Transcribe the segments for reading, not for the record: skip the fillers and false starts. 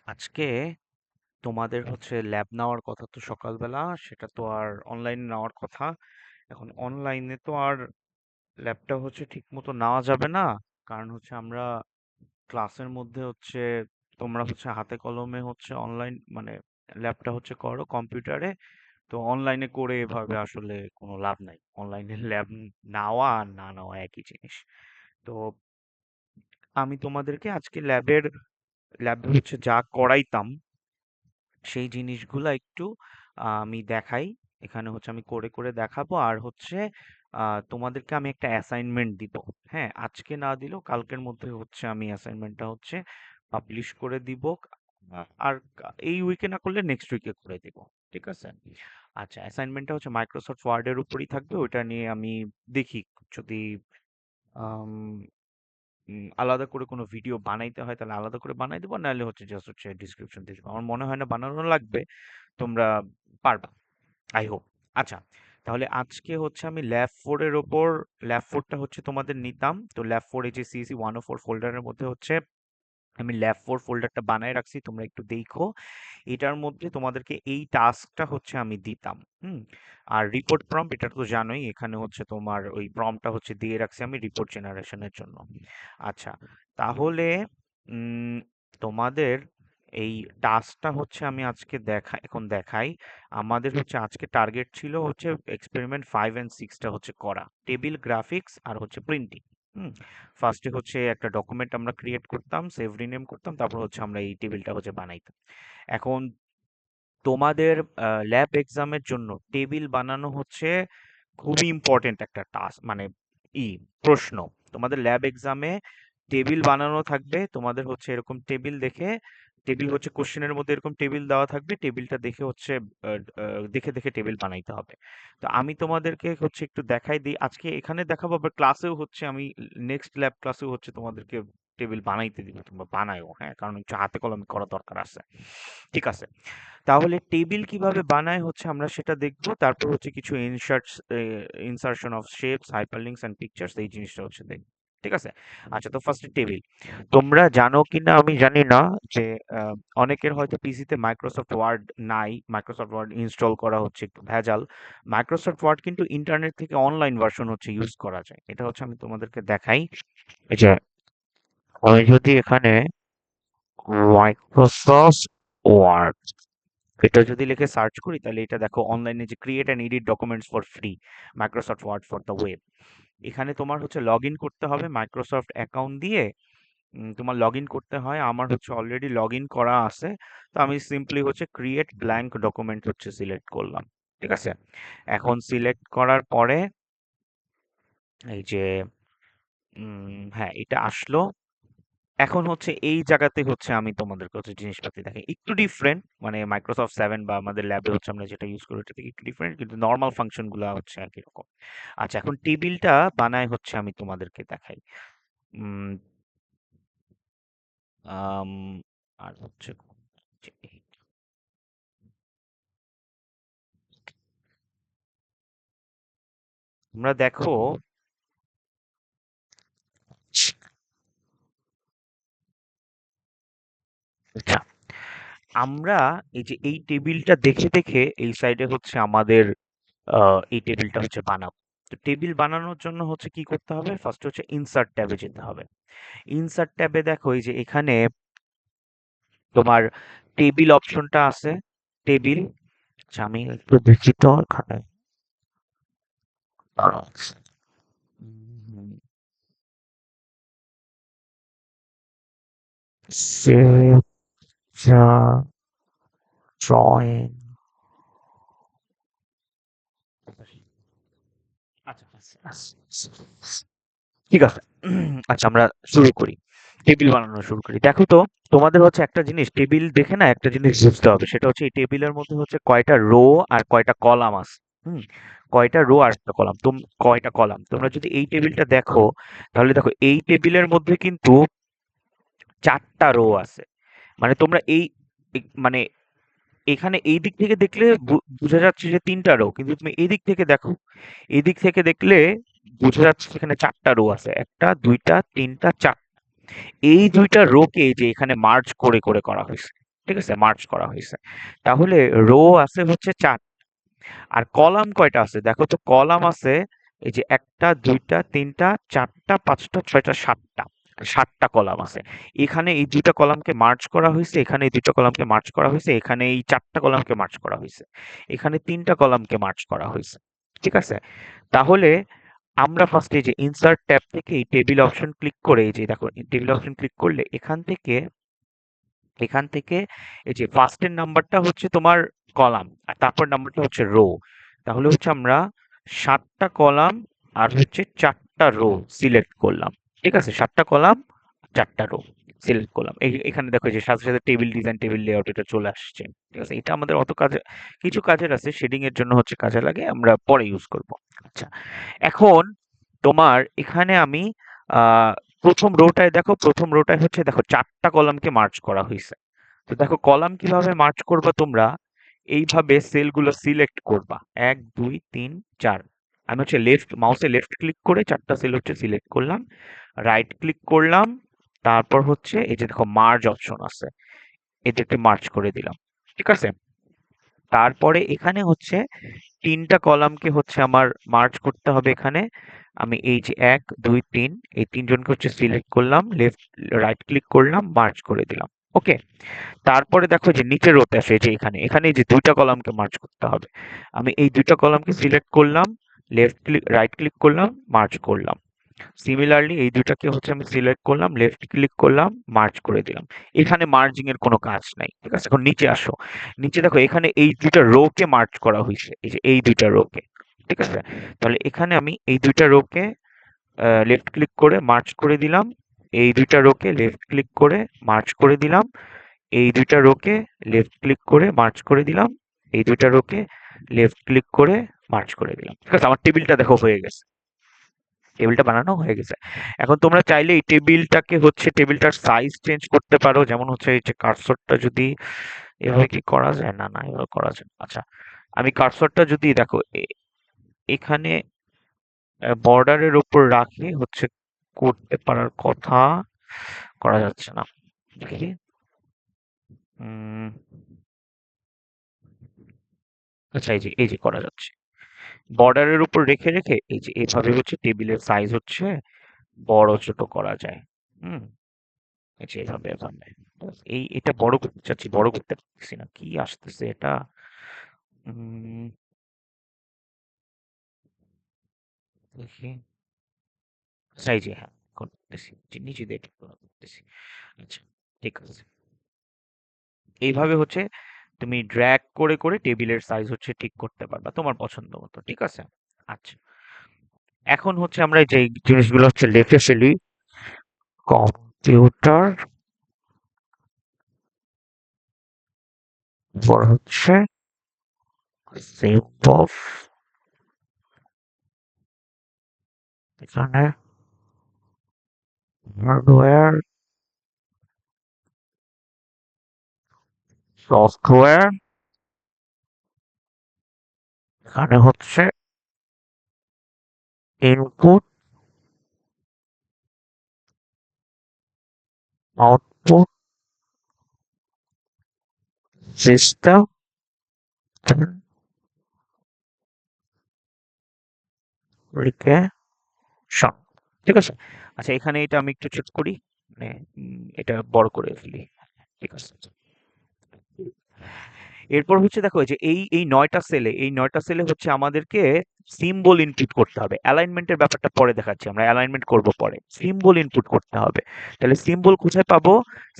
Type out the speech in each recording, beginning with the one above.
আজকে তোমাদের হচ্ছে ল্যাব নেওয়ার কথা তো সকালবেলা, সেটা তো আর অনলাইনে নেওয়ার কথা। এখন অনলাইনে তো আর ল্যাবটা হচ্ছে ঠিক মতো নেওয়া যাবে না। কারণ হচ্ছে আমরা ক্লাসের মধ্যে হচ্ছে তোমরা হচ্ছে হাতে কলমে হচ্ছে অনলাইন মানে ল্যাবটা হচ্ছে করো কম্পিউটারে। তো অনলাইনে করে এভাবে আসলে কোনো লাভ নাই। অনলাইনে ল্যাব নেওয়া আর না নেওয়া একই জিনিস। তো আমি তোমাদেরকে আজকে ল্যাবে হচ্ছে যা করাইতাম সেই জিনিসগুলা একটু আমি দেখাই। এখানে হচ্ছে আমি করে করে দেখাবো, আর হচ্ছে তোমাদেরকে আমি একটা অ্যাসাইনমেন্ট দিব। হ্যাঁ, আজকে না দিলেও কালকের মধ্যে হচ্ছে আমি অ্যাসাইনমেন্টটা হচ্ছে পাবলিশ করে দিব। আর এই উইকে না করলে নেক্সট উইকে করে দিব। ঠিক আছে? আচ্ছা, অ্যাসাইনমেন্টটা হচ্ছে মাইক্রোসফট ওয়ার্ডের উপরই থাকবে। ওইটা নিয়ে আমি দেখি যদি আম, আলাদা করে কোনো ভিডিও বানাইতে হয় তাহলে আলাদা করে বানাই দেবো, নাহলে হচ্ছে জাস্ট হচ্ছে ডিসক্রিপশন দিয়ে দেবো। আমার মনে হয় না বানানো লাগবে, তোমরা পারবা, আই হোপ। আচ্ছা, তাহলে আজকে হচ্ছে আমি ল্যাব 4 এর ওপর, ল্যাব 4টা হচ্ছে তোমাদের নিতাম। তো ল্যাব 4 এই যে CC 104 ফোল্ডারের মধ্যে হচ্ছে আমি ল্যাব 4 ফোল্ডারটা বানায় রাখছি, তোমরা একটু দেখো। এটার মধ্যে তোমাদেরকে এই টাস্কটা হচ্ছে আমি দিতাম। হুম। আর রিপোর্ট প্রম্পট এটা তো জানোই, এখানে হচ্ছে তোমার ওই প্রম্পটটা হচ্ছে দিয়ে রাখছি আমি রিপোর্ট জেনারেশনের জন্য। আচ্ছা, তাহলে উম, তোমাদের এই টাস্কটা হচ্ছে আমি আজকে এখন দেখাই। আমাদের হচ্ছে আজকে টার্গেট ছিল হচ্ছে এক্সপেরিমেন্ট 5 and 6টা হচ্ছে করা, টেবিল গ্রাফিক্স আর হচ্ছে প্রিন্টিং। হুম। ফার্স্টে হচ্ছে একটা ডকুমেন্ট আমরা ক্রিয়েট করতাম, সেভ রিনেম করতাম, তারপর হচ্ছে আমরা এই টেবিলটা হচ্ছে বানাইতাম। এখন তোমাদের ল্যাব এক্সামের জন্য টেবিল বানানো হচ্ছে খুবই ইম্পর্টেন্ট একটা টাস্ক, মানে ই প্রশ্ন। তোমাদের ল্যাব এক্সামে টেবিল বানানো থাকবে, তোমাদের হচ্ছে এরকম টেবিল দেখে, টেবিল হচ্ছে কোশ্চেনের মধ্যে এরকম টেবিল দেওয়া থাকবে, টেবিলটা দেখে হচ্ছে দেখে দেখে টেবিল বানাইতে হবে। তো আমি তোমাদেরকে হচ্ছে একটু দেখাই দিই, আজকে এখানে দেখাবো, আবার ক্লাসেও হচ্ছে আমি নেক্সট ল্যাব ক্লাসেও হচ্ছে তোমাদেরকে টেবিল বানাইতে দিব, তোমরা বানায়ও, হ্যাঁ, কারণ একটু হাতে কলমে করা দরকার আছে। ঠিক আছে? তাহলে টেবিল কিভাবে বানায় হচ্ছে আমরা সেটা দেখব। তারপর হচ্ছে কিছু insertion of shapes, hyperlinks and pictures, এই জিনিসটা হচ্ছে দেখব। ঠিক আছে? আচ্ছা, তো ফার্স্টে টেবিল। তোমরা জানো কিনা আমি জানি না যে আহ, অনেকের হয়তো পিসিতে মাইক্রোসফট ওয়ার্ড নাই, মাইক্রোসফট ওয়ার্ড ইনস্টল করা হচ্ছে একটু ভেজাল। মাইক্রোসফট ওয়ার্ড কিন্তু ইন্টারনেট থেকে অনলাইন ভার্সন হচ্ছে ইউজ করা যায়, এটা হচ্ছে আমি তোমাদেরকে দেখাই। এই যে আমি যদি এখানে মাইক্রোসফট ওয়ার্ড এটা যদি লিখে সার্চ করি, তাহলে এটা দেখো অনলাইনে যে create and edit documents for free, Microsoft Word for the web. এখানে তোমার হচ্ছে লগ ইন করতে হবে মাইক্রোসফট অ্যাকাউন্ট দিয়ে। তোমার লগ ইন করতে হয়, আমার হচ্ছে অলরেডি লগ ইন করা আছে। তো আমি সিম্পলি হচ্ছে ক্রিয়েট ব্ল্যাঙ্ক ডকুমেন্ট হচ্ছে সিলেক্ট করলাম। ঠিক আছে? এখন সিলেক্ট করার পরে এই যে হ্যাঁ, এটা আসলো। এখন হচ্ছে এই জায়গাতে হচ্ছে আমি তোমাদেরকে হচ্ছে জিনিসপাতি দেখাই একটু ডিফারেন্ট, মানে মাইক্রোসফট 7 বা আমাদের ল্যাবে হচ্ছে আমরা যেটা ইউজ করি ওটা থেকে একটু ডিফারেন্ট, কিন্তু নর্মাল ফাংশন গুলো হচ্ছে একই রকম। আচ্ছা, এখন টেবিলটা বানায় হচ্ছে আমি তোমাদেরকে দেখাই। উম, আম, আর হচ্ছে যে তোমরা দেখো। আচ্ছা, আমরা এই যে এই টেবিলটা দেখে দেখে এই সাইডে হচ্ছে আমাদের এই টেবিলটা হচ্ছে বানাবো। তো টেবিল বানানোর জন্য হচ্ছে কি করতে হবে, ফার্স্ট হচ্ছে ইনসার্ট ট্যাবে যেতে হবে। ইনসার্ট ট্যাবে দেখো এই যে এখানে তোমার টেবিল অপশনটা আছে, টেবিল। আচ্ছা, আমি একটু দেখি তো এখানে। ড্রয়িং। আচ্ছা, ঠিক আছে। আচ্ছা, আমরা শুরু করি, টেবিল বানানো শুরু করি। দেখো তো, তোমাদের হচ্ছে একটা জিনিস টেবিল দেখে না একটা জিনিস বুঝতে হবে, সেটা হচ্ছে এই টেবিলের মধ্যে হচ্ছে কয়টা রো আর কয়টা কলাম আছে। হুম। কয়টা রো আর একটা কলাম, কয়টা কলাম তোমরা যদি এই টেবিলটা দেখো, তাহলে দেখো এই টেবিলের মধ্যে কিন্তু 4টা রো আছে। মানে তোমরা মানে এখানে এই দিক থেকে দেখলে বোঝা যাচ্ছে যে 3টা রো, কিন্তু তুমি এই দিক থেকে দেখো, এই দিক থেকে দেখলে বোঝা যাচ্ছে এখানে 4টা রো আছে, একটা দুইটা তিনটা চার। এই দুইটা রোকে যে এখানে মার্জ করে করে করা হয়েছে। ঠিক আছে, মার্চ করা হয়েছে। তাহলে রো আছে হচ্ছে 4, আর কলাম কয়টা আছে দেখো তো। কলাম আছে এই যে 1টা 2টা 3টা 4টা 5টা 6টা 7টা, 7টা কলাম আছে। এখানে এই 2টা কলামকে মার্চ করা হয়েছে, এখানে এই 2টা কলামকে মার্চ করা হয়েছে, এখানে এই 4টা কলামকে মার্চ করা হয়েছে, এখানে 3টা কলামকে মার্চ করা হয়েছে। ঠিক আছে, তাহলে আমরা ফার্স্টে যে ইনসার্ট ট্যাব থেকে এই টেবিল অপশন ক্লিক করে, এই যে দেখো টেবিল অপশন ক্লিক করলে এখান থেকে এই যে ফার্স্টের নাম্বারটা হচ্ছে তোমার কলাম, আর তারপর নাম্বারটা হচ্ছে রো। তাহলে হচ্ছে আমরা 7টা কলাম আর হচ্ছে 4টা রো সিলেক্ট করলাম। ঠিক আছে, 7টা কলাম 4টা রো সিলেক্ট করলাম। এখানে দেখো যে সাথে সাথে টেবিল ডিজাইন টেবিল লেআউট এটা চলে আসছে। ঠিক আছে, এটা আমাদের অত কাজে, কিছু কাজের আছে, শেডিং এর জন্য হচ্ছে কাজে লাগে, আমরা পরে ইউজ করব। আচ্ছা, এখন তোমার এখানে আমি আহ প্রথম রোটায় দেখো, প্রথম রোটায় হচ্ছে দেখো 4টা কলামকে মার্চ করা হয়েছে। তো দেখো কলাম কিভাবে মার্চ করবা তোমরা, এইভাবে সেলগুলো সিলেক্ট করবা, 1 2 3 4। আমি হচ্ছে মাউসে লেফট ক্লিক করে 4টা সেল হচ্ছে সিলেক্ট করলাম, রাইট ক্লিক করলাম, তারপর হচ্ছে এই যে দেখো মার্জ অপশন আছে, এদেরকে মার্চ করে দিলাম। ঠিক আছে, তারপরে এখানে হচ্ছে 3টা কলামকে হচ্ছে আমার মার্জ করতে হবে এখানে। আমি এই যে 1 2 3 এই তিনজনকে হচ্ছে সিলেক্ট করলাম, রাইট ক্লিক করলাম, মার্জ করে দিলাম। ওকে, তারপরে দেখো যে নিচের রোতে আসে, যে এখানে এখানে এই যে 2টা কলামকে মার্জ করতে হবে। আমি এই 2টা কলামকে সিলেক্ট করলাম, রাইট ক্লিক করলাম, মার্জ করলাম। সিমিলারলি এই দুটাকে হচ্ছে আমি সিলেক্ট করলাম, লেফট ক্লিক করলাম, মার্জ করে দিলাম। এখানে মার্জিং এর কোনো কাজ নাই। ঠিক আছে, এখন নিচে আসো, নিচে দেখো এখানে এই দুইটা রো কে মার্জ করা হয়েছে, এই যে এই দুইটা রো কে। ঠিক আছে, তাহলে এখানে আমি এই দুইটা রো কে লেফট ক্লিক করে মার্জ করে দিলাম, এই দুইটা রো কে লেফট ক্লিক করে মার্জ করে দিলাম, এই দুইটা রো কে লেফট ক্লিক করে মার্জ করে দিলাম, এই দুইটা রো কে লেফট ক্লিক করে মার্জ করে দিলাম। ঠিক আছে, আমার টেবিলটা দেখো হয়ে গেছে, টেবিলটা বানানো হয়ে গেছে। এখন তোমরা চাইলে এই টেবিলটাকে হচ্ছে টেবিলটার সাইজ চেঞ্জ করতে পারো, যেমন হচ্ছে এই যে কার্সরটা যদি এভাবে কি করা যায়, না না এভাবে করা যায় না। আচ্ছা, আমি কার্সরটা যদি দেখো এখানে বর্ডারের উপর রাখি হচ্ছে করতে পারার কথা, করা যাচ্ছে না। দেখি, উম, আচ্ছা এই যে করা যাচ্ছে, বর্ডারের উপর রেখে রেখে এই যে এভাবে হচ্ছে টেবিলের সাইজ হচ্ছে বড় ছোট করা যায়। হুম, এই যে এভাবে এটা বড় করতে চাচ্ছি, বড় করতে পারতেছি না, কি আসতেছে এটা। উম, দেখি, সাইজে হ্যাঁ করতেছি, যে নিচে দিয়ে ঠিক করা করতেছি। আচ্ছা, ঠিক আছে, এইভাবে হচ্ছে তুমি ড্র্যাগ করে করে টেবিলের সাইজ হচ্ছে ঠিক করতে পারবা তোমার পছন্দ মতো। ঠিক আছে, আচ্ছা, এখন হচ্ছে আমরা যে জিনিসগুলো হচ্ছে লিখে ফেলি। কম্পিউটার পর হচ্ছে সিম্বল, এখানে হার্ডওয়্যার, সফটওয়্যার, এখানে হচ্ছে ইনপুট, আউটপুট, সিস্টেম, অ্যাপ্লিকেশন। ঠিক আছে, আচ্ছা এখানে এটা আমি একটু চেক করি, মানে এটা বড় করে ফেলি। ঠিক আছে, এরপর হচ্ছে দেখো এই যে এই 9টা সেলে, এই 9টা সেলে হচ্ছে আমাদেরকে সিম্বল ইনপুট করতে হবে। অ্যালাইনমেন্টের ব্যাপারটা পরে দেখাচ্ছি, আমরা অ্যালাইনমেন্ট করব পরে। সিম্বল ইনপুট করতে হবে। তাহলে সিম্বল কোথায় পাবো?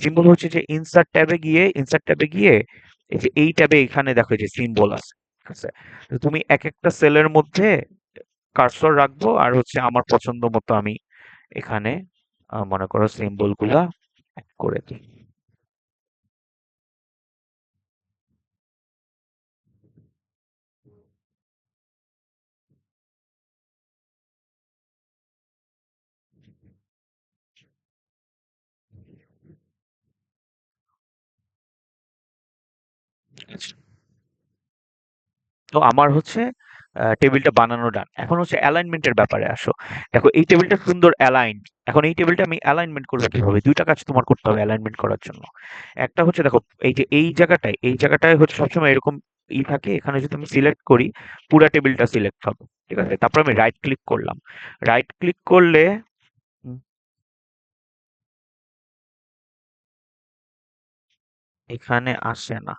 সিম্বল হচ্ছে যে ইনসার্ট ট্যাবে গিয়ে এই যে এই ট্যাবে এখানে দেখো এই যে সিম্বল আছে। ঠিক আছে, তো তুমি এক একটা সেলের মধ্যে কার্সর রাখবো, আর হচ্ছে আমার পছন্দ মতো আমি এখানে মনে করো সিম্বল গুলা add করে দিই। আচ্ছা, তো আমার হচ্ছে টেবিলটা বানানো ডান। এখন হচ্ছে অ্যালাইনমেন্টের ব্যাপারে আসো। দেখো এই টেবিলটা সুন্দর অ্যালাইন। এখন এই টেবিলটা আমি অ্যালাইনমেন্ট করবো কিভাবে? দুইটা কাজ তোমার করতে হবে অ্যালাইনমেন্ট করার জন্য। একটা হচ্ছে দেখো এই যে এই জায়গাটায় হচ্ছে সবসময় এরকম থাকে। এখানে যদি আমি সিলেক্ট করি পুরা টেবিলটা সিলেক্ট হবে। ঠিক আছে? তারপর আমি রাইট ক্লিক করলাম। রাইট ক্লিক করলে উম, এখানে আসে না।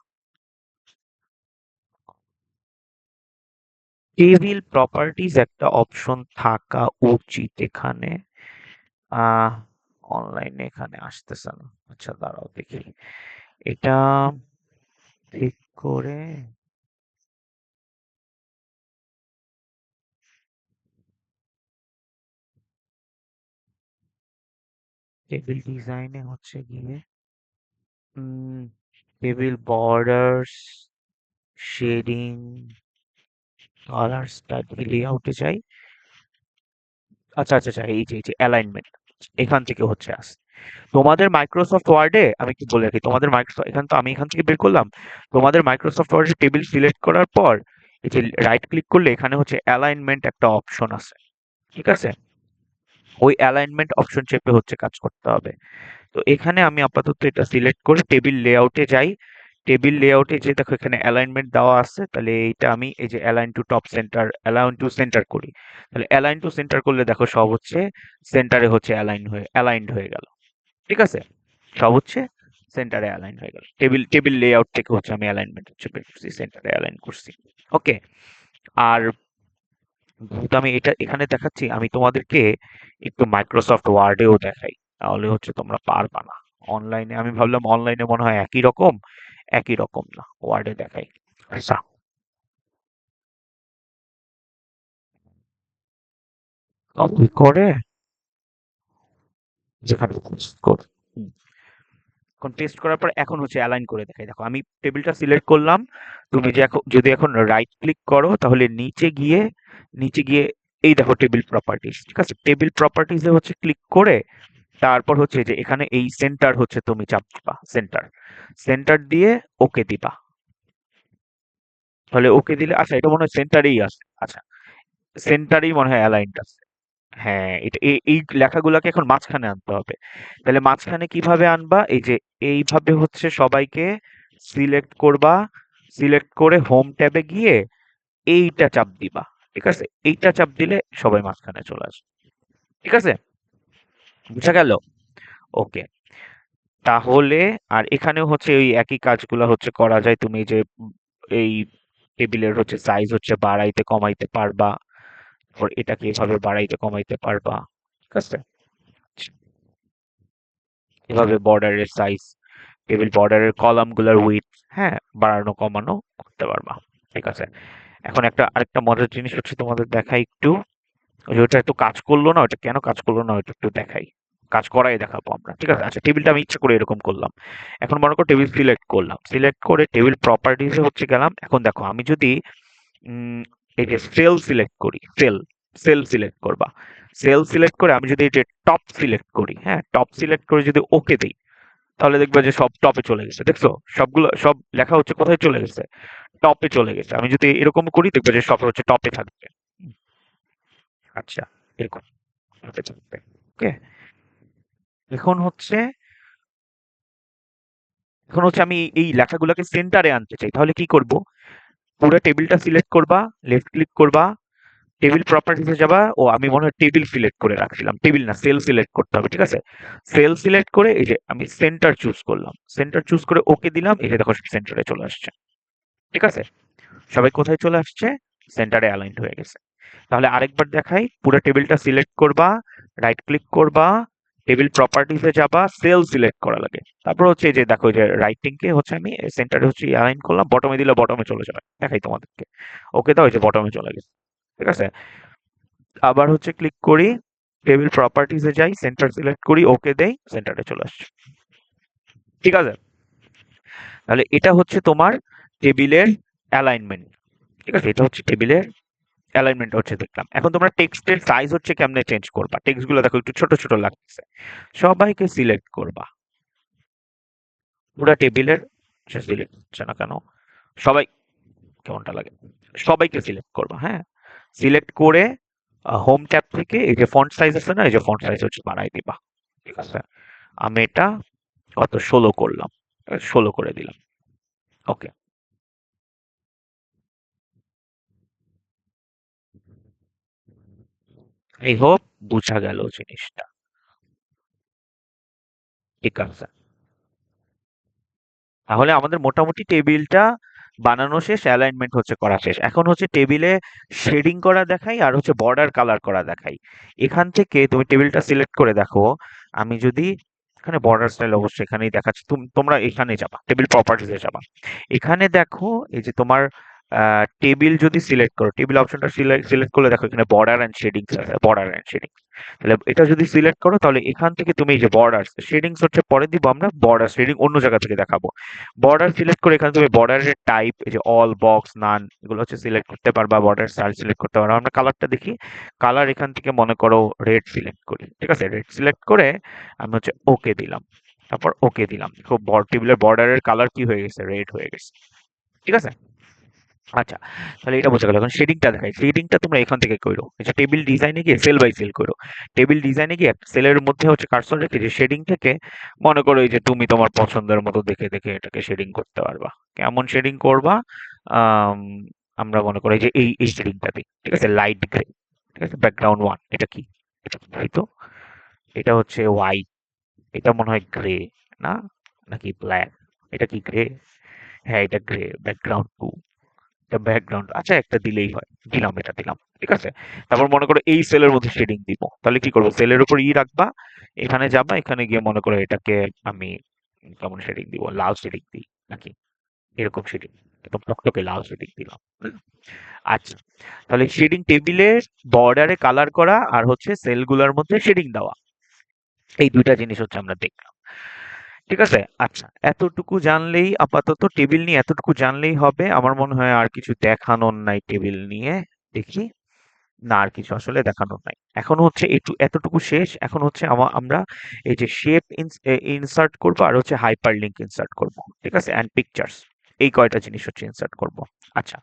টেবিল প্রপার্টিজ একটা অপশন থাকা উচিত এখানে। আহ অনলাইনে এখানে আসতেছে না। আচ্ছা দাঁড়াও দেখি। এটা ঠিক করে টেবিল ডিজাইনে হচ্ছে গিয়ে um table borders, shading, colour style লেআউটে যাই। আচ্ছা এই যে অ্যালাইনমেন্ট এখান থেকে হচ্ছে আসে। তোমাদের মাইক্রোসফট ওয়ার্ডে আমি কি বলে রাখি, তোমাদের মাইক্রোসফট এখান থেকে বের করলাম। তোমাদের মাইক্রোসফট ওয়ার্ডে টেবিল সিলেক্ট করার পর এই যে রাইট ক্লিক করলে এখানে হচ্ছে অ্যালাইনমেন্ট একটা অপশন আছে। ঠিক আছে? ওই অ্যালাইনমেন্ট অপশন চেপে হচ্ছে কাজ করতে হবে। তো এখানে আমি আপাতত এটা সিলেক্ট করে টেবিল লেআউটে যাই। টেবিল লেআউটে যে দেখো এখানে অ্যালাইনমেন্ট দেওয়া আছে, তাহলে এইটা আমি এই যে align to top centre, align two centre করি। তাহলে অ্যালাইন টু সেন্টার করলে দেখো সব হচ্ছে সেন্টারে হচ্ছে অ্যালাইন্ড হয়ে গেল। ঠিক আছে? সব হচ্ছে সেন্টারে অ্যালাইন হয়ে গেল। টেবিল লেআউট থেকে হচ্ছে আমি অ্যালাইনমেন্ট হচ্ছে বের করছি, সেন্টারে অ্যালাইন করছি। ওকে। আর যেহেতু আমি এটা এখানে দেখাচ্ছি, আমি তোমাদেরকে একটু মাইক্রোসফট ওয়ার্ডেও দেখাই। তাহলে হচ্ছে তোমরা পারবা না। অনলাইনে আমি ভাবলাম অনলাইনে মনে হয় একই রকম। একই রকম না, ওয়ার্ডে দেখাই। আচ্ছা, কপি করে যেখানে পেস্ট কর। হুম। এখন পেস্ট করার পর এখন হচ্ছে অ্যালাইন করে দেখাই। দেখো আমি টেবিলটা সিলেক্ট করলাম। তুমি যে যদি এখন রাইট ক্লিক করো তাহলে নিচে গিয়ে এই দেখো টেবিল প্রপার্টিজ। ঠিক আছে? টেবিল প্রপার্টিজে হচ্ছে ক্লিক করে তারপর হচ্ছে যে এখানে এই সেন্টার হচ্ছে তুমি চাপ দিবা, সেন্টার। সেন্টার দিয়ে ওকে দিবা। তাহলে ওকে দিলে আচ্ছা এটা মনে হয় সেন্টারেই আছে। আচ্ছা, সেন্টারেই মনে হয় অ্যালাইনড আছে। হ্যাঁ, এটা এই লেখাগুলোকে এখন মাঝখানে আনতে হবে। তাহলে মাঝখানে কিভাবে আনবা? এই যে এইভাবে হচ্ছে সবাইকে সিলেক্ট করবা। সিলেক্ট করে হোম ট্যাবে গিয়ে এইটা চাপ দিবা। ঠিক আছে? এইটা চাপ দিলে সবাই মাঝখানে চলে আসবে। ঠিক আছে? বুঝা গেল? ওকে। তাহলে আর এখানেও হচ্ছে ওই একই কাজগুলো হচ্ছে করা যায়। তুমি যে এই টেবিলের হচ্ছে সাইজ হচ্ছে বাড়াইতে কমাইতে পারবা। তারপর এটাকে এভাবে বাড়াইতে কমাইতে পারবা। ঠিক আছে? এভাবে বর্ডারের সাইজ, টেবিল বর্ডারের কলাম গুলার উইডথ, হ্যাঁ, বাড়ানো কমানো করতে পারবা। ঠিক আছে? এখন আরেকটা মজার জিনিস হচ্ছে তোমাদের দেখাই একটু। ওই যে ওটা একটু কাজ করলো না, ওটা কেন কাজ করলো না ওটা একটু দেখাই। কাজ করাই দেখাবো আমরা। ঠিক আছে? আচ্ছা, টেবিলটা আমি ইচ্ছা করে এরকম করলাম। এখন মনে করো টেবিল সিলেক্ট করলাম। সিলেক্ট করে টেবিল প্রপার্টিজে হচ্ছে গেলাম। এখন দেখো আমি যদি উম, এই যে সেল সিলেক্ট করবা। সেল সিলেক্ট করে আমি যদি এই যে টপ সিলেক্ট করি, হ্যাঁ, টপ সিলেক্ট করে যদি ওকে দিই, তাহলে দেখবে যে সব টপে চলে গেছে। দেখছো? সব লেখা হচ্ছে কোথায় চলে গেছে? টপে চলে গেছে। আমি যদি এরকম করি দেখবে যে সব হচ্ছে টপে থাকবে। হুম, আচ্ছা, এরকম টপে থাকবে। ওকে। এখন হচ্ছে এখন হচ্ছে আমি এই লেখাগুলোকে সেন্টারে আনতে চাই। তাহলে কি করব? পুরো টেবিলটা সিলেক্ট করবা, লেফট ক্লিক করবা, টেবিল প্রপার্টিজে যাবা। ও আমি মনে হয় টেবিল সিলেক্ট করে রাখছিলাম। টেবিল না, সেল সিলেক্ট করতে হবে। ঠিক আছে? সেল সিলেক্ট করে এই যে আমি সেন্টার চুজ করলাম। সেন্টার চুজ করে ওকে দিলাম। এই যে দেখো সেন্টারে চলে আসছে। ঠিক আছে? সবাই কোথায় চলে আসছে? সেন্টারে অ্যালাইন্ড হয়ে গেছে। তাহলে আরেকবার দেখাই। পুরো টেবিলটা সিলেক্ট করবা, রাইট ক্লিক করবা, টেবিল প্রপার্টিজে যাবা, সেল সিলেক্ট করা লাগে। তারপর হচ্ছে এই যে দেখো এই যে রাইটিং কে হচ্ছে আমি সেন্টারে হচ্ছে অ্যালাইন করলাম, বটমে দিলে বটমে চলে যাবে। দেখাই তোমাদেরকে। ওকে দাও, এই যে বটমে চলে গেছে। ঠিক আছে? আবার হচ্ছে ক্লিক করি, টেবিল প্রপার্টিজে যাই, সেন্টার সিলেক্ট করি, ওকে দেই, সেন্টারে চলে আসছে। ঠিক আছে? তাহলে এটা হচ্ছে তোমার টেবিলের অ্যালাইনমেন্ট। ঠিক আছে? এটা হচ্ছে টেবিলের অ্যালাইনমেন্ট হচ্ছে দেখলাম। এখন তোমরা টেক্সটের সাইজ হচ্ছে কেমনে চেঞ্জ করবা? টেক্সট গুলো দেখো একটু ছোট ছোট লাগতেছে। সবাইকে সিলেক্ট করবা। পুরা টেবিলের সিলেক্ট হচ্ছে না কেন? সবাই কেমনটা লাগে? সবাইকে সিলেক্ট করবা, হ্যাঁ? সিলেক্ট করে হোম ট্যাব থেকে এই যে ফন্ট সাইজ আছে না, এই যে ফন্ট সাইজ হচ্ছে বাড়াই দিবা। ঠিক আছে? আমি এটা কত ১৬ করলাম। ১৬ করে দিলাম। ওকে। এই হোপ বুঝা গেল জিনিসটা। ঠিক আছে। তাহলে আমাদের মোটামুটি টেবিলটা বানানো শেষ, অ্যালাইনমেন্ট হচ্ছে করা শেষ। এখন হচ্ছে টেবিলে শেডিং করা দেখাই আর হচ্ছে বর্ডার কালার করা দেখাই। এখান থেকে তুমি টেবিলটা সিলেক্ট করে দেখো, আমি যদি এখানে বর্ডার স্টাইল অবশ্যই এখানেই দেখাচ্ছে, তোমরা এখানে যাবা, টেবিল প্রপার্টিজে যাবা। এখানে দেখো এই যে তোমার টেবিল যদি সিলেক্ট করো, টেবিল অপশনটা সিলেক্ট করলে দেখো এখানে বর্ডার অ্যান্ড শেডিংস আছে, বর্ডার অ্যান্ড শেডিং। তাহলে এটা যদি সিলেক্ট করো তাহলে এখান থেকে তুমি এই যে বর্ডার শেডিংস হচ্ছে পরে দিব আমরা, বর্ডার শেডিং অন্য জায়গা থেকে দেখাবো। বর্ডার সিলেক্ট করে এখানে তুমি বর্ডারের টাইপ এই যে অল, বক্স, নান এগুলো হচ্ছে সিলেক্ট করতে পারবা, বর্ডার স্টাইল সিলেক্ট করতে পারবা। আমরা কালারটা দেখি, কালার এখান থেকে মনে করো রেড সিলেক্ট করি। ঠিক আছে, রেড সিলেক্ট করে আমি হচ্ছে ওকে দিলাম, তারপর ওকে দিলাম। খুব টেবিলের বর্ডারের কালার কি হয়ে গেছে, রেড হয়ে গেছে। ঠিক আছে। আচ্ছা, তাহলে এটা বোঝা গেল। এখন শেডিংটা দেখাই, শেডিংটা তোমরা এখান থেকে করো, আচ্ছা টেবিল ডিজাইনে গিয়ে সেল বাই সেল করো। টেবিল ডিজাইনে গিয়ে সেলের মধ্যে হচ্ছে কার্সর রেখে যে শেডিং থেকে মনে করো এই যে তুমি তোমার পছন্দের মতো দেখে দেখে এটাকে শেডিং করতে পারবা। কেমন শেডিং করবা? আম, আমরা মনে করি যে এই শেডিংটা দিই। ঠিক আছে, লাইট গ্রে। ঠিক আছে, ব্যাকগ্রাউন্ড ওয়ান এটা কি? এটা কি তাই তো? এটা হচ্ছে হোয়াইট, এটা মনে হয় গ্রে না, নাকি ব্ল্যাক? এটা কি গ্রে? হ্যাঁ এটা গ্রে। ব্যাকগ্রাউন্ড টু, একটা ব্যাকগ্রাউন্ড আচ্ছা একটা দিলেই হয়, দিলাম, এটা দিলাম। ঠিক আছে, তারপর মনে করো এই সেলের মধ্যে শেডিং দিব, তাহলে কি করবো, সেলের উপর রাখবা, এখানে যাবা, এখানে গিয়ে মনে করো এটাকে আমি কেমন শেডিং দিব, লাল শেডিং দিই নাকি এরকম শেডিং, একদম টকটকে লাল শেডিং দিলাম। আচ্ছা, তাহলে শেডিং টেবিলের বর্ডারে কালার করা আর হচ্ছে সেলগুলোর মধ্যে শেডিং দেওয়া, এই দুইটা জিনিস হচ্ছে আমরা দেখলাম। ঠিক আছে। আচ্ছা, এতটুকু জানলেই আপাতত টেবিল নিয়ে এতটুকু জানলেই হবে আমার মনে হয়, আর কিছু দেখানোর নাই টেবিল নিয়ে। দেখি, না আর কিছু আসলে দেখানোর নাই। এখন হচ্ছে একটু এতটুকু শেষ। এখন হচ্ছে আমরা এই যে শেপ ইনসার্ট করবো আর হচ্ছে হাইপার লিঙ্ক ইনসার্ট করবো। ঠিক আছে, অ্যান্ড পিকচার্স, এই কয়টা জিনিস হচ্ছে ইনসার্ট করব। আচ্ছা,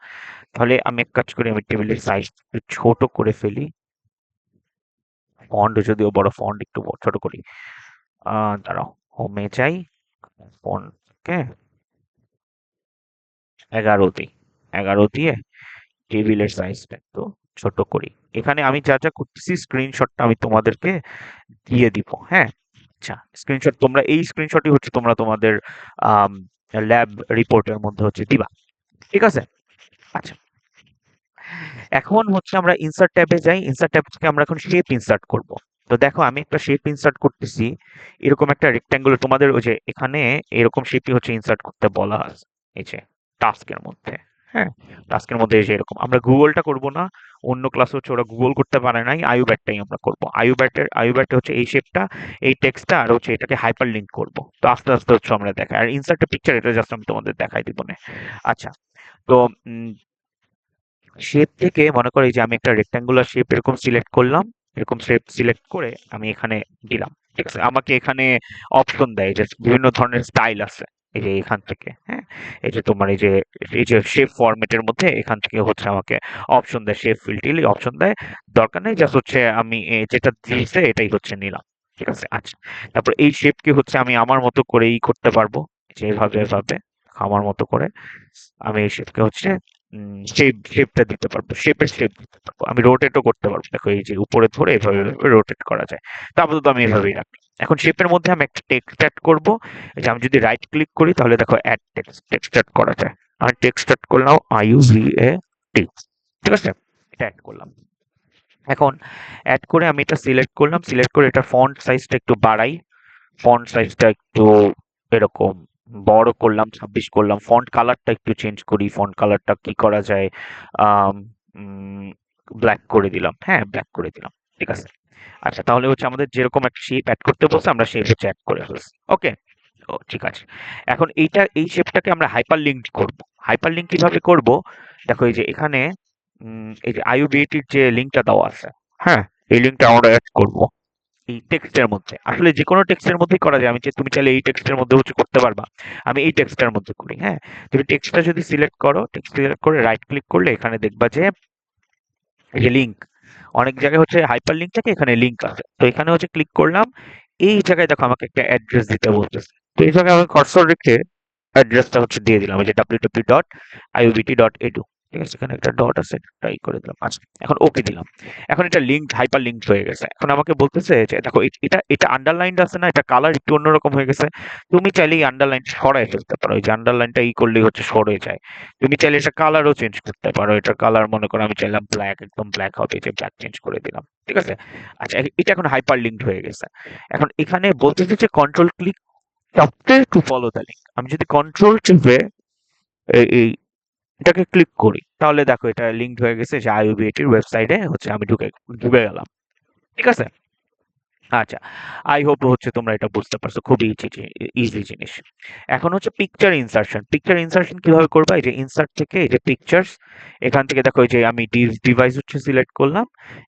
তাহলে আমি এক কাজ করি, আমি টেবিলের সাইজ ছোট করে ফেলি। ফন্ট যদিও বড়, ফন্ট একটু ছোট করি। দাঁড়াও, হোমে যাই, ফন্টকে 11 দিই। 11 দিয়ে টেবিলের সাইজটা একটু ছোট করি। এখানে আমি যা যা করতেছি স্ক্রিনশটটা আমি তোমাদেরকে দিয়ে দিব, হ্যাঁ? আচ্ছা, স্ক্রিনশট তোমরা, এই স্ক্রিনশটই হচ্ছে তোমরা তোমাদের ল্যাব রিপোর্টের মধ্যে হচ্ছে দিবা। ঠিক আছে। আচ্ছা, এখন হচ্ছে আমরা ইনসার্ট ট্যাবে যাই। ইনসার্ট ট্যাব থেকে আমরা এখন শেপ ইনসার্ট করব। তো দেখো আমি একটা শেপ ইনসার্ট করতেছি, এরকম একটা রেক্ট্যাঙ্গুলার, তোমাদের ওই যে এখানে এরকম শেপই হচ্ছে ইনসার্ট করতে বলা আছে এই যে টাস্কের মধ্যে। হ্যাঁ, টাস্কের মধ্যে এই যে এরকম, আমরা গুগলটা করব না, অন্য ক্লাস হচ্ছে ওরা গুগল করতে পারে নাই, আইউব্যাটটাই আমরা করব। আইউব্যাটে হচ্ছে এই শেপটা, এই টেক্সটটা আর হচ্ছে এটাকে হাইপার লিঙ্ক করব। তো আস্তে আস্তে হচ্ছে আমরা দেখাই, আর ইনসার্টের পিকচার এটা জাস্ট আমি তোমাদের দেখাই দিব না। আচ্ছা, তো শেপ থেকে মনে করো এই যে আমি একটা রেক্ট্যাঙ্গুলার শেপ এরকম সিলেক্ট করলাম, এরকম শেপ সিলেক্ট করে আমি এখানে দিলাম। ঠিক আছে, আমাকে এখানে অপশন দেয় যে বিভিন্ন ধরনের স্টাইল আছে, এই যে এখান থেকে, হ্যাঁ, এই যে তোমার এই যে শেপ ফরম্যাটের মধ্যে এখান থেকে হচ্ছে আমাকে অপশন দেয়, শেপ ফিল্ড অপশন দেয়। দরকার নেই, জাস্ট হচ্ছে আমি যেটা দিয়েছে এটাই হচ্ছে নিলাম। ঠিক আছে। আচ্ছা, তারপর এই শেপকে হচ্ছে আমি আমার মতো করেই করতে পারবো, যে এভাবে এভাবে আমার মতো করে আমি এই শেপকে হচ্ছে শেপটা দিতে পারবো, শেপের শেপ দিতে পারবো, আমি রোটেটও করতে পারবো। দেখো এই যে উপরে ধরে এভাবে রোটেট করা যায়। তো আপাতত আমি এভাবেই রাখলাম। এখন শেপের মধ্যে আমি একটা টেক্সট অ্যাড করবো। এই যে আমি যদি রাইট ক্লিক করি তাহলে দেখো অ্যাড টেক্সট, টেক্সট অ্যাড করা যায়। আমি টেক্সট অ্যাড করলাম IUVAT। ঠিক আছে, এটা অ্যাড করলাম। এখন অ্যাড করে আমি এটা সিলেক্ট করলাম, সিলেক্ট করে এটা ফন্ট সাইজটা একটু বাড়াই, ফন্ট সাইজটা একটু এরকম বড় করলাম, 26 করলাম। ফন্ট কালারটা একটু চেঞ্জ করি, ফন্ট কালারটা কি করা যায়, ব্ল্যাক করে দিলাম, হ্যাঁ ব্ল্যাক করে দিলাম। ঠিক আছে। আচ্ছা, তাহলে হচ্ছে আমাদের যেরকম একটা শেপ অ্যাড করতে বলছে আমরা শেপ হচ্ছে অ্যাড করে ফেলছি। ওকে, ও ঠিক আছে। এখন এই শেপটাকে আমরা হাইপার লিঙ্ক করব। হাইপার লিঙ্ক কিভাবে করব? দেখো এই যে এখানে এই যে IUBAT এর যে লিঙ্কটা দেওয়া আছে, হ্যাঁ, এই লিঙ্কটা আমরা অ্যাড করব। এই টেক্সটের মধ্যে আসলে যে কোনো টেক্সটের মধ্যেই করা যায়। আমি যে তুমি চাইলে এই টেক্সটের মধ্যে হচ্ছে করতে পারবা। আমি এই টেক্সটের মধ্যে করি, হ্যাঁ। তুমি টেক্সটটা যদি সিলেক্ট করো, টেক্সট সিলেক্ট করে রাইট ক্লিক করলে এখানে দেখবা যে এই যে লিঙ্ক, অনেক জায়গায় হচ্ছে হাইপার লিঙ্ক থাকে, এখানে লিঙ্ক আছে। তো এখানে হচ্ছে ক্লিক করলাম, এই জায়গায় দেখো আমাকে একটা অ্যাড্রেস দিতে বলতেছে। তো এই জায়গায় আমি কার্সর রেখে অ্যাড্রেসটা হচ্ছে দিয়ে দিলাম, এই যে www.iubt.edu। ঠিক আছে, এখানে একটা ডট আছে, ট্রাই করে দিলাম। আচ্ছা, এখন ওকে দিলাম। এখন এটা লিঙ্ক, হাইপার লিঙ্ক হয়ে গেছে। এখন আমাকে বলতেছে যে দেখো এটা এটা আন্ডারলাইনড আছে না, এটা কালার একটু অন্যরকম হয়ে গেছে। তুমি চাইলে এই আন্ডারলাইন সরাই ফেলতে পারো, এই যে আন্ডারলাইনটা করলেই হচ্ছে সরে যায়। তুমি চাইলে এটা কালারও চেঞ্জ করতে পারো। এটার কালার মনে করো আমি চাইলাম ব্ল্যাক, একদম ব্ল্যাক হবে, যে ব্ল্যাক চেঞ্জ করে দিলাম। ঠিক আছে। আচ্ছা, এটা এখন হাইপার লিঙ্কড হয়ে গেছে। এখন এখানে বলতেছে যে control click software to follow the link. আমি যদি কন্ট্রোল চেপে এই এটাকে ক্লিক করি, তাহলে দেখো এটা লিঙ্কড হয়ে গেছে, যে আইইউবিএটির ওয়েবসাইটে হচ্ছে আমি ঢুকে ঢুকে গেলাম। ঠিক আছে। আচ্ছা, আই হোপ হচ্ছে তোমরা এটা বুঝতে পারছো, খুবই ইজি জিনিস। এখন হচ্ছে পিকচার ইনসার্শন। পিকচার ইনসার্শন কিভাবে করবা, এই যে ইনসার্ট থেকে এই যে পিকচার্স, এখান থেকে দেখো এই যে আমি ডিভাইস হচ্ছে সিলেক্ট করলাম,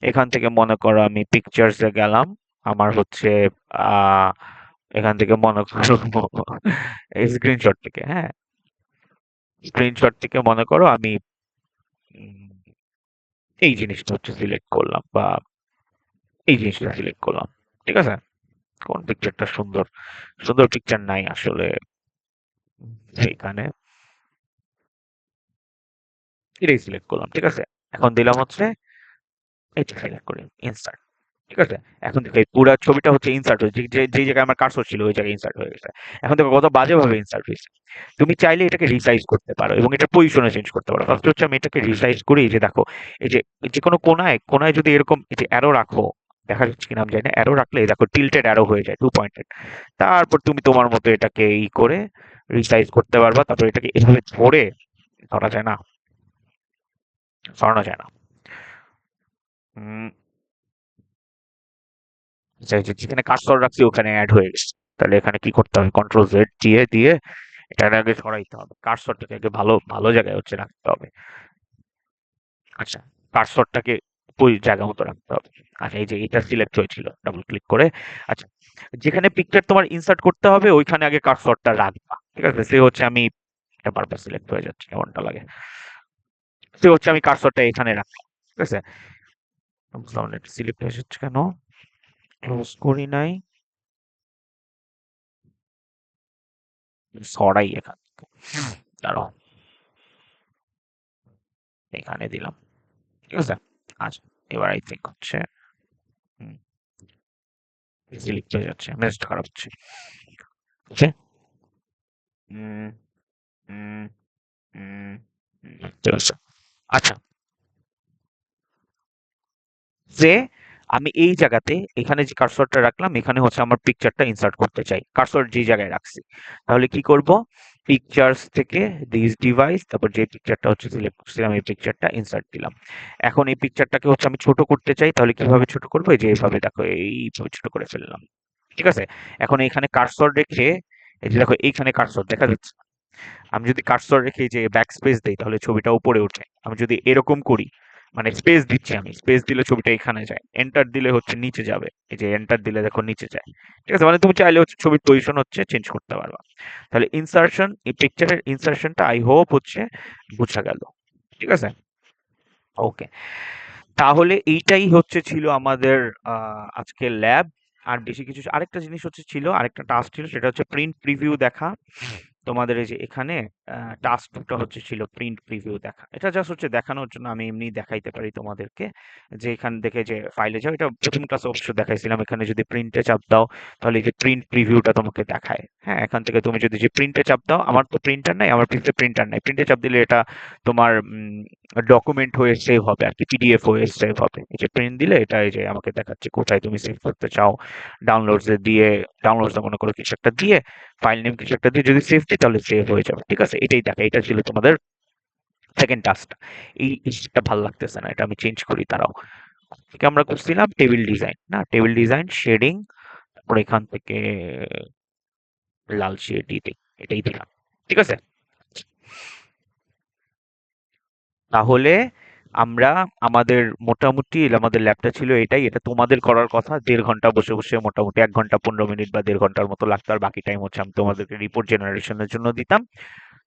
এখান থেকে মনে করো আমি পিকচার্স এ গেলাম, আমার হচ্ছে আহ এখান থেকে মনে করো স্ক্রিনশট থেকে, হ্যাঁ, স্ক্রিনশট থেকে মনে করো আমি উম, এই জিনিসটা হচ্ছে সিলেক্ট করলাম, বা এই জিনিসটা সিলেক্ট করলাম। ঠিক আছে। কোন পিকচারটা সুন্দর, সুন্দর পিকচার নাই আসলে এইখানে, এটাই সিলেক্ট করলাম। ঠিক আছে। এখন দিলাম হচ্ছে এটা সিলেক্ট করি ইনসার্ট। ঠিক আছে। এখন দেখো এই পুরা ছবিটা হচ্ছে ইনসার্ট হয়েছে, যে যে জায়গায় আমার কার্সর ছিল ওই জায়গায় ইনসার্ট হয়ে গেছে। এখন দেখো কত বাজেভাবে ইনসার্ট হয়েছে। তুমি চাইলে এটাকে রিসাইজ করতে পারো এবং এটা পজিশনে চেঞ্জ করতে পারো। ফার্স্ট হচ্ছে আমি এটাকে রিসাইজ করি, এই যে দেখো এই যে যে কোনো কোনায় কোনায় যদি এরকম এই যে অ্যারো রাখো, দেখা যাচ্ছে কিনা আমি জানি না, অ্যারো রাখলে এই দেখো টিল্টেড অ্যারো হয়ে যায়, 2 পয়েন্টেড। তারপর তুমি তোমার মতো এটাকে করে রিসাইজ করতে পারবা। তারপর এটাকে এভাবে ধরে, ধরা যায় না, সরানো যায় না। হুম, যেখানে কার্সর রাখছি ওখানে অ্যাড হয়ে গেছে। তাহলে এখানে কি করতে হবে, কন্ট্রোল জেড দিয়ে দিয়ে এটার আগে সরাইতে হবে, কার্সরটাকে আগে ভালো ভালো জায়গায় হচ্ছে রাখতে হবে। আচ্ছা, কার্সরটাকে ওই জায়গা মতো রাখতে হবে। আচ্ছা, এই যে এটা সিলেক্ট হয়েছিল, ডাবল ক্লিক করে। আচ্ছা, যেখানে পিকচার তোমার ইনসার্ট করতে হবে ওইখানে আগে কার্সরটা রাখবা। ঠিক আছে। সে হচ্ছে আমি, এটা বারবার সিলেক্ট হয়ে যাচ্ছে, কেমনটা লাগে। সে হচ্ছে আমি কার্সরটা এখানে রাখলাম। ঠিক আছে। বুঝলাম না, সিলেক্ট হয়ে যাচ্ছে কেন, ক্লোজ করি নাই, সরাই এখান থেকে। দাঁড়াও, এখানে দিলাম। ঠিক আছে। আচ্ছা, এবার আই থিঙ্ক হচ্ছে সিলেক্ট হয়ে যাচ্ছে, মেসেজটা খারাপ হচ্ছে। ওকে। হুম, হুম, হুম, ঠিক আছে। আচ্ছা, যে আমি এই জায়গাতে এখানে যে কার্সরটা রাখলাম, এখানে হচ্ছে আমার পিকচারটা ইনসার্ট করতে চাই, কার্সর যে জায়গায় রাখছি। তাহলে কি করব, পিকচার্স থেকে দিস ডিভাইস, তারপর যে পিকচারটা হচ্ছে সিলেক্ট করছিলাম এই পিকচারটা ইনসার্ট দিলাম। এখন এই পিকচারটাকে হচ্ছে আমি ছোট করতে চাই, তাহলে কিভাবে ছোট করবো, এই যে এইভাবে দেখো এইভাবে ছোট করে ফেললাম। ঠিক আছে। এখন এখানে কার্সর রেখে, এই যে দেখো এইখানে কার্সর দেখা যাচ্ছে। আমি যদি কার্সর রেখে যে ব্যাক স্পেস দেই তাহলে ছবিটা উপরে ওঠে। আমি যদি এরকম করি, মানে স্পেস দিচ্ছি, আমি স্পেস দিলে ছবিটা এখানে যায়, এন্টার দিলে হচ্ছে নিচে যাবে, এই যে এন্টার দিলে দেখো নিচে যায়। ঠিক আছে। মানে তুমি চাইলে হচ্ছে ছবির পজিশন হচ্ছে চেঞ্জ করতে পারবা। তাহলে ইনসার্শন, এই পিকচারের ইনসার্শনটা আই হোপ হচ্ছে বোঝা গেল। ঠিক আছে। ওকে, তাহলে এইটাই হচ্ছে ছিল আমাদের আজকের ল্যাব। আর বেশি কিছু, আরেকটা জিনিস হচ্ছে ছিল, আরেকটা টাস্ক ছিল, সেটা হচ্ছে প্রিন্ট প্রিভিউ দেখা। তোমাদের এই যে এখানে টাস্কটা হচ্ছে ছিল প্রিন্ট প্রিভিউ দেখা। এটা জাস্ট হচ্ছে দেখানোর জন্য, আমি এমনি দেখাইতে পারি তোমাদেরকে, যে এখান থেকে যে ফাইলে যাও, এটা প্রথম ক্লাসে অবশ্য দেখাইছিলাম। এখানে যদি প্রিন্টে চাপ দাও তাহলে এই যে প্রিন্ট প্রিভিউটা তোমাকে দেখায়। হ্যাঁ, এখান থেকে তুমি যদি যে প্রিন্টে চাপ দাও, আমার তো প্রিন্টার নাই, আমার পিসিতে প্রিন্টার নাই, প্রিন্টে চাপ দিলে এটা তোমার ডকুমেন্ট হয়ে সেভ হবে আর কি, পিডিএফ হয়ে সেভ হবে। এই যে প্রিন্ট দিলে এটা এই যে আমাকে দেখাচ্ছে কোথায় তুমি সেভ করতে চাও। ডাউনলোডস এ দিয়ে, ডাউনলোডস মনে করো কিছু একটা দিয়ে, ফাইল নেম কিছু একটা দিয়ে যদি সেভ দিই তাহলে সেভ হয়ে যাবে। ঠিক আছে, এটাই দেখা, এটা ছিল তোমাদের সেকেন্ড টাস্কটা। এই জিনিসটা ভালো লাগতেছে না, এটা আমি চেঞ্জ করি, তারাও থেকে আমরা করছিলাম টেবিল ডিজাইন, না টেবিল ডিজাইন শেডিং, তারপর এখান থেকে লাল শেড দিতে, এটাই দিলাম। ঠিক আছে। তাহলে আমরা আমাদের মোটামুটি আমাদের ল্যাবটা ছিল এটাই, এটা তোমাদের করার কথা 1.5 ঘন্টা বসে বসে, মোটামুটি 1 ঘন্টা 15 মিনিট বা 1.5 ঘন্টার মতো লাগতো, আর বাকি টাইম হচ্ছে আমি তোমাদেরকে রিপোর্ট জেনারেশনের জন্য দিতাম।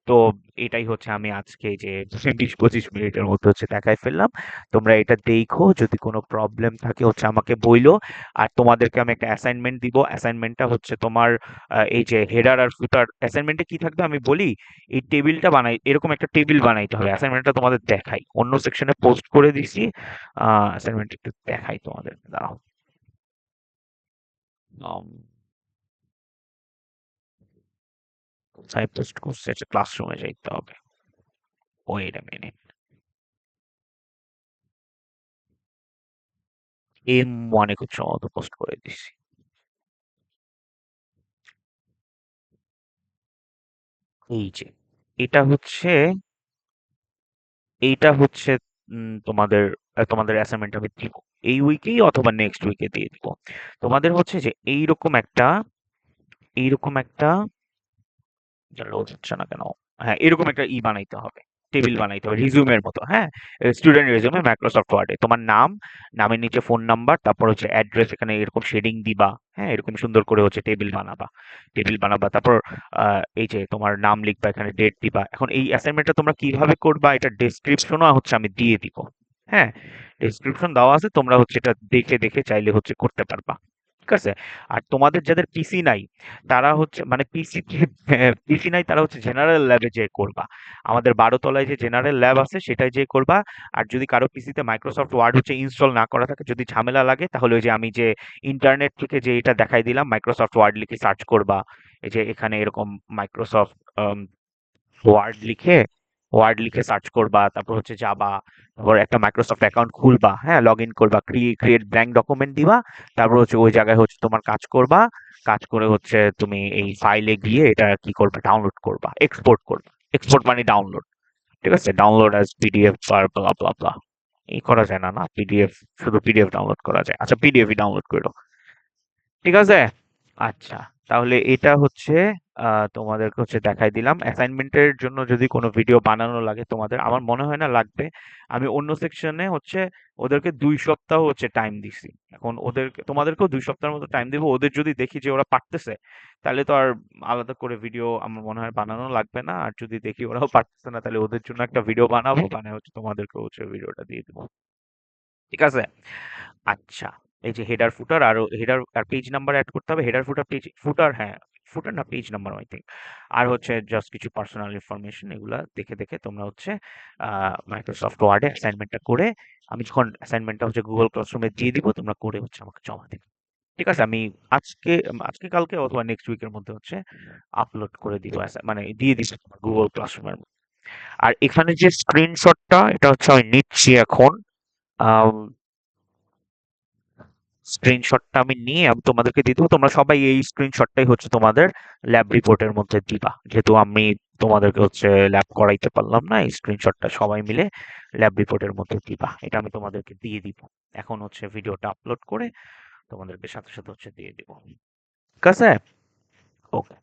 তো এটাই হচ্ছে আমি আজকে এই যে 20-25 মিনিটের মধ্যে হচ্ছে দেখাই ফেললাম। তোমরা এটা দেখো, যদি কোনো প্রবলেম থাকে হচ্ছে আমাকে বইলো। আর তোমাদেরকে আমি একটা অ্যাসাইনমেন্ট দিব, অ্যাসাইনমেন্টটা হচ্ছে তোমার এই যে হেডার আর ফুটার অ্যাসাইনমেন্টে কি থাকবে আমি বলি। এই টেবিলটা বানাই, এরকম একটা টেবিল বানাইতে হবে। অ্যাসাইনমেন্টটা তোমাদের দেখাই, অন্য সেকশনে পোস্ট করে দিছি। অ্যাসাইনমেন্ট একটু দেখাই তোমাদের, দাঁড়াও। আম, কোথায় পোস্ট করছে? ক্লাসরুমে যাইতে হবে। Wait a minute. M1 খুব সম্ভবত পোস্ট করে দিছি। এই যে এইটা হচ্ছে তোমাদের তোমাদের অ্যাসাইনমেন্ট আমি দিব এই উইকেই অথবা নেক্সট উইকে দিয়ে দিব। তোমাদের হচ্ছে যে এইরকম একটা লোড হচ্ছে না কেন? হ্যাঁ, এরকম একটা বানাইতে হবে, টেবিল বানাইতে হবে রিজিউমের মতো। হ্যাঁ, স্টুডেন্ট রেজিউমে মাইক্রোসফট ওয়ার্ডে তোমার নাম, নামের নিচে ফোন নাম্বার, তারপর হচ্ছে অ্যাড্রেস, এখানে এরকম শেডিং দিবা। হ্যাঁ, এরকম সুন্দর করে হচ্ছে টেবিল বানাবা, তারপর এই যে তোমার নাম লিখবা, এখানে ডেট দিবা। এখন এই অ্যাসাইনমেন্টটা তোমরা কিভাবে করবা এটা ডেসক্রিপশনও হচ্ছে আমি দিয়ে দিব। হ্যাঁ, ডেসক্রিপশন দেওয়া আছে, তোমরা হচ্ছে এটা দেখে দেখে চাইলে হচ্ছে করতে পারবা। ঠিক আছে? আর তোমাদের যাদের পিসি নাই, তারা হচ্ছে মানে পিসি নাই, তারা হচ্ছে জেনারেল ল্যাবে যেয়ে করবা। আমাদের 12 তলায় যে জেনারেল ল্যাব আছে সেটাই যেয়ে করবা। আর যদি কারো পিসিতে মাইক্রোসফট ওয়ার্ড হচ্ছে ইনস্টল না করা থাকে, যদি ঝামেলা লাগে, তাহলে ওই যে আমি যে ইন্টারনেট থেকে যে এটা দেখাই দিলাম, মাইক্রোসফট ওয়ার্ড লিখে সার্চ করবা। এই যে এখানে এরকম মাইক্রোসফট ওয়ার্ড লিখে সার্চ করবা, তারপর হচ্ছে যাবা, তারপর একটা মাইক্রোসফট অ্যাকাউন্ট খুলবা, হ্যাঁ, লগ ইন করবা, ক্রিয়েট ব্ল্যাঙ্ক ডকুমেন্ট দিবা। তারপর হচ্ছে ওই জায়গায় হচ্ছে তোমার কাজ করবা। কাজ করে হচ্ছে তুমি এই ফাইলে গিয়ে এটা কি করবে, ডাউনলোড করবা, এক্সপোর্ট করবা। এক্সপোর্ট মানে ডাউনলোড। ঠিক আছে? ডাউনলোড অ্যাজ পিডিএফ আর ব্লা ব্লা ব্লা। এই করা যায় না, না পিডিএফ, শুধু পিডিএফ ডাউনলোড করা যায়। আচ্ছা, পিডিএফই ডাউনলোড করো। ঠিক আছে? আচ্ছা, তাহলে এটা হচ্ছে তোমাদেরকে হচ্ছে দেখাই দিলাম। অ্যাসাইনমেন্টের জন্য যদি কোনো ভিডিও বানানো লাগে তোমাদের, আমার মনে হয় না লাগবে। আমি অন্য সেকশনে হচ্ছে ওদেরকে 2 সপ্তাহ হচ্ছে টাইম দিছি। এখন তোমাদেরকেও 2 সপ্তাহের মতো টাইম দিব। ওদের যদি দেখি যে ওরা পারতেছে, তাহলে তো আর আলাদা করে ভিডিও আমার মনে হয় বানানো লাগবে না। আর যদি দেখি ওরাও পারতেছে না, তাহলে ওদের জন্য একটা ভিডিও বানাবো, বানায় হচ্ছে তোমাদেরকে হচ্ছে ভিডিওটা দিয়ে দিব। ঠিক আছে? আচ্ছা, এই যে হেডার আর পেজ নাম্বার অ্যাড করতে হবে। হেডার ফুটার পেজ ফুটার, হ্যাঁ, ফুটার না পেজ নাম্বার আই থিংক। আর হচ্ছে জাস্ট কিছু পার্সোনাল ইনফরমেশন, এগুলা দেখে দেখে তোমরা হচ্ছে মাইক্রোসফট ওয়ার্ডে অ্যাসাইনমেন্টটা করে, আমি যখন অ্যাসাইনমেন্টটা হচ্ছে গুগল ক্লাসরুমে দিয়ে দিব, তোমরা করে হচ্ছে আমাকে জমা দিবে। ঠিক আছে? আমি আজকে আজকে কালকে অথবা নেক্সট উইকের মধ্যে হচ্ছে আপলোড করে দিব, মানে দিয়ে দিব তোমার গুগল ক্লাসরুমের। আর এখানে যে স্ক্রিনশটটা, এটা হচ্ছে আমি নিচ্ছি এখন। স্ক্রিনশটটা আমি নিয়ে আমি তোমাদেরকে দিয়ে দেবো। তোমরা সবাই এই স্ক্রিনশটটাই হচ্ছে তোমাদের ল্যাব রিপোর্টের মধ্যে দিবা। যেহেতু আমি তোমাদেরকে হচ্ছে ল্যাব করাইতে পারলাম না, এই স্ক্রিনশটটা সবাই মিলে ল্যাব রিপোর্টের মধ্যে দিবা। এটা আমি তোমাদেরকে দিয়ে দিব। এখন হচ্ছে ভিডিওটা আপলোড করে তোমাদেরকে সাথে সাথে হচ্ছে দিয়ে দিব। ঠিক আছে? ওকে,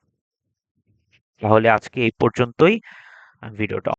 তাহলে আজকে এই পর্যন্তই। ভিডিওটা